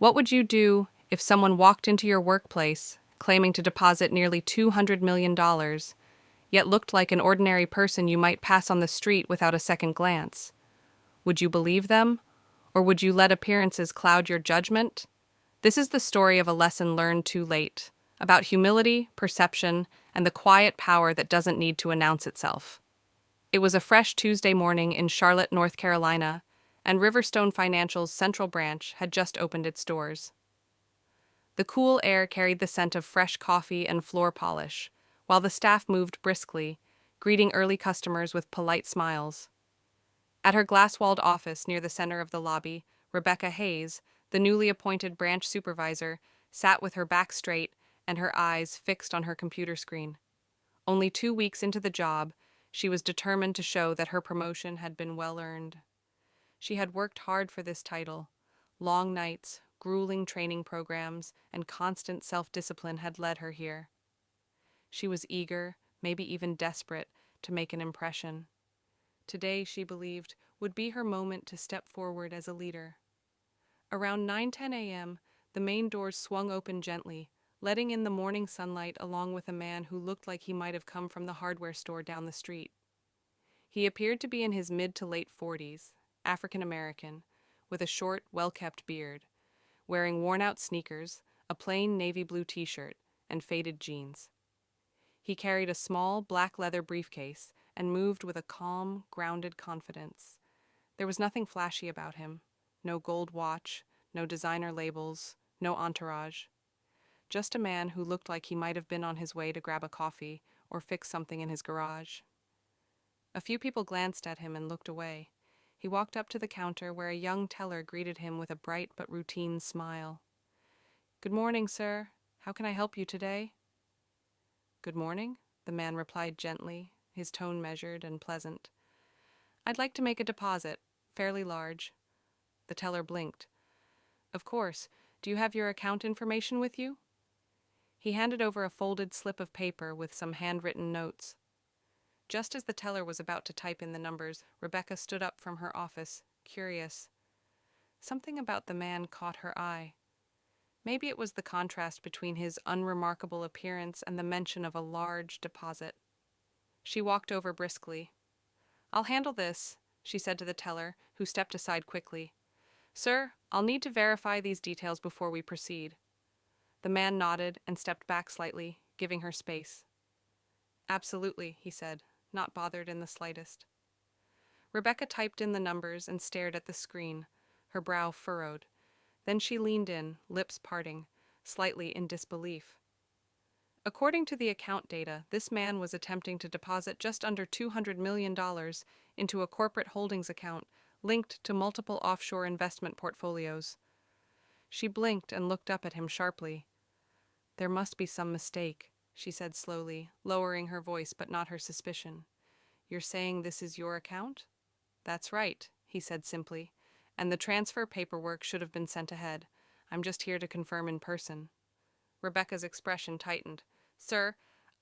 What would you do if someone walked into your workplace claiming to deposit nearly $200 million, yet looked like an ordinary person you might pass on the street without a second glance? Would you believe them, or would you let appearances cloud your judgment? This is the story of a lesson learned too late, about humility, perception, and the quiet power that doesn't need to announce itself. It was a fresh Tuesday morning in Charlotte, North Carolina, and Riverstone Financial's Central Branch had just opened its doors. The cool air carried the scent of fresh coffee and floor polish, while the staff moved briskly, greeting early customers with polite smiles. At her glass-walled office near the center of the lobby, Rebecca Hayes, the newly appointed branch supervisor, sat with her back straight and her eyes fixed on her computer screen. Only 2 weeks into the job, she was determined to show that her promotion had been well earned. She had worked hard for this title. Long nights, grueling training programs, and constant self-discipline had led her here. She was eager, maybe even desperate, to make an impression. Today, she believed, would be her moment to step forward as a leader. Around 9:10 a.m., the main doors swung open gently, letting in the morning sunlight along with a man who looked like he might have come from the hardware store down the street. He appeared to be in his mid to late 40s, African American, with a short, well-kept beard, wearing worn-out sneakers, a plain navy blue t-shirt, and faded jeans. He carried a small, black leather briefcase and moved with a calm, grounded confidence. There was nothing flashy about him. No gold watch, no designer labels, no entourage. Just a man who looked like he might have been on his way to grab a coffee or fix something in his garage. A few people glanced at him and looked away. He walked up to the counter where a young teller greeted him with a bright but routine smile. "Good morning, sir. How can I help you today?" "Good morning," the man replied gently, his tone measured and pleasant. "I'd like to make a deposit, fairly large." The teller blinked. "Of course. Do you have your account information with you?" He handed over a folded slip of paper with some handwritten notes. Just as the teller was about to type in the numbers, Rebecca stood up from her office, curious. Something about the man caught her eye. Maybe it was the contrast between his unremarkable appearance and the mention of a large deposit. She walked over briskly. "I'll handle this," she said to the teller, who stepped aside quickly. "Sir, I'll need to verify these details before we proceed." The man nodded and stepped back slightly, giving her space. "Absolutely," he said, not bothered in the slightest. Rebecca typed in the numbers and stared at the screen, her brow furrowed. Then she leaned in, lips parting, slightly in disbelief. According to the account data, this man was attempting to deposit just under $200 million into a corporate holdings account linked to multiple offshore investment portfolios. She blinked and looked up at him sharply. "There must be some mistake," she said slowly, lowering her voice but not her suspicion. "You're saying this is your account?" "That's right," he said simply, "and the transfer paperwork should have been sent ahead. I'm just here to confirm in person." Rebecca's expression tightened. "Sir,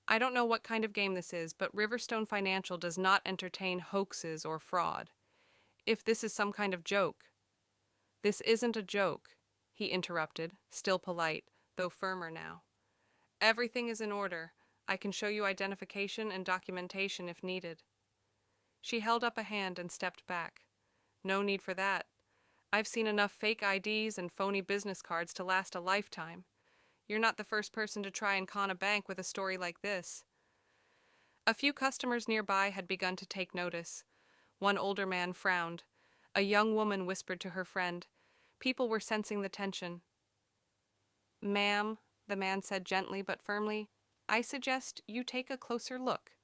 I don't know what kind of game this is, but Riverstone Financial does not entertain hoaxes or fraud. If this is some kind of joke—" "This isn't a joke," he interrupted, still polite, though firmer now. "Everything is in order. I can show you identification and documentation if needed." She held up a hand and stepped back. "No need for that. I've seen enough fake IDs and phony business cards to last a lifetime. You're not the first person to try and con a bank with a story like this." A few customers nearby had begun to take notice. One older man frowned. A young woman whispered to her friend. People were sensing the tension. "Ma'am," the man said gently but firmly, "I suggest you take a closer look,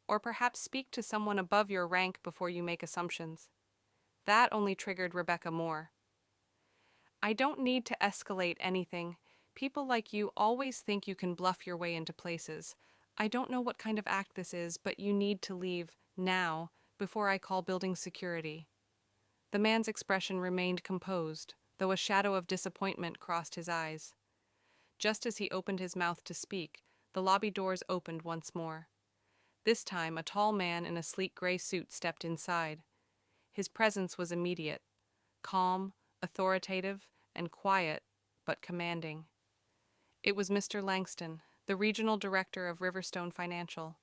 or perhaps speak to someone above your rank before you make assumptions." That only triggered Rebecca more. "I don't need to escalate anything. People like you always think you can bluff your way into places. I don't know what kind of act this is, but you need to leave, now, before I call building security." The man's expression remained composed, though a shadow of disappointment crossed his eyes. Just as he opened his mouth to speak, the lobby doors opened once more. This time, a tall man in a sleek gray suit stepped inside. His presence was immediate, calm, authoritative, and quiet, but commanding. It was Mr. Langston, the regional director of Riverstone Financial.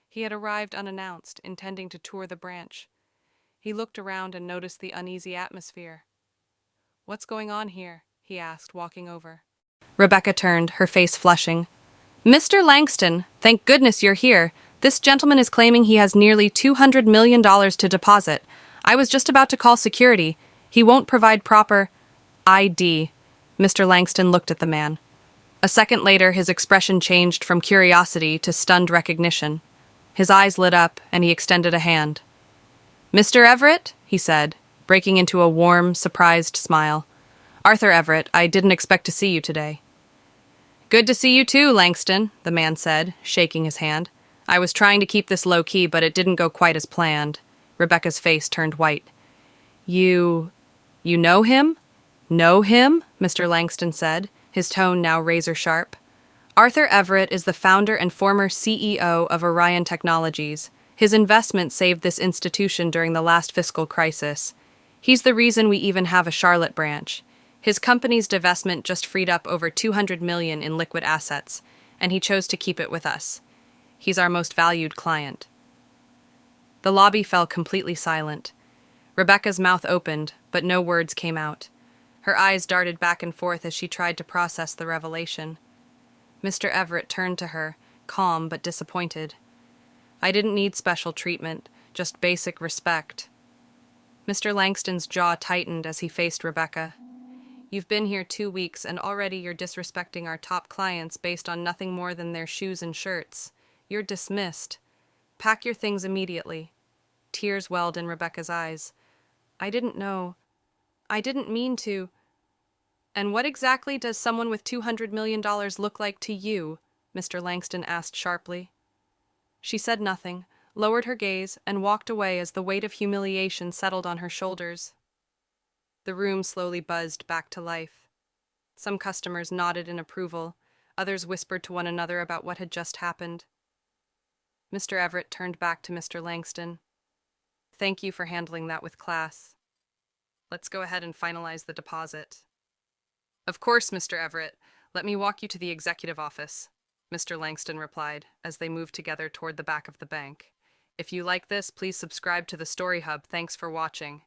He had arrived unannounced, intending to tour the branch. He looked around and noticed the uneasy atmosphere. "What's going on here?" he asked, walking over. Rebecca turned, her face flushing. "Mr. Langston, thank goodness you're here. This gentleman is claiming he has nearly $200 million to deposit. I was just about to call security. He won't provide proper ID." Mr. Langston looked at the man. A second later, his expression changed from curiosity to stunned recognition. His eyes lit up, and he extended a hand. "Mr. Everett?" he said, breaking into a warm, surprised smile. "Arthur Everett, I didn't expect to see you today." "Good to see you too, Langston," the man said, shaking his hand. "I was trying to keep this low-key, but it didn't go quite as planned." Rebecca's face turned white. You know him?" "Know him?" Mr. Langston said, his tone now razor-sharp. "Arthur Everett is the founder and former CEO of Orion Technologies. His investment saved this institution during the last fiscal crisis. He's the reason we even have a Charlotte branch. His company's divestment just freed up over $200 million in liquid assets, and he chose to keep it with us. He's our most valued client." The lobby fell completely silent. Rebecca's mouth opened, but no words came out. Her eyes darted back and forth as she tried to process the revelation. Mr. Everett turned to her, calm but disappointed. "I didn't need special treatment, just basic respect." Mr. Langston's jaw tightened as he faced Rebecca. "You've been here 2 weeks, and already you're disrespecting our top clients based on nothing more than their shoes and shirts. You're dismissed. Pack your things immediately." Tears welled in Rebecca's eyes. "I didn't know. I didn't mean to." "And what exactly does someone with $200 million look like to you?" Mr. Langston asked sharply. She said nothing, lowered her gaze, and walked away as the weight of humiliation settled on her shoulders. The room slowly buzzed back to life. Some customers nodded in approval, others whispered to one another about what had just happened. Mr. Everett turned back to Mr. Langston. "Thank you for handling that with class. Let's go ahead and finalize the deposit." "Of course, Mr. Everett. Let me walk you to the executive office," Mr. Langston replied, as they moved together toward the back of the bank. "If you like this, please subscribe to the Story Hub. Thanks for watching."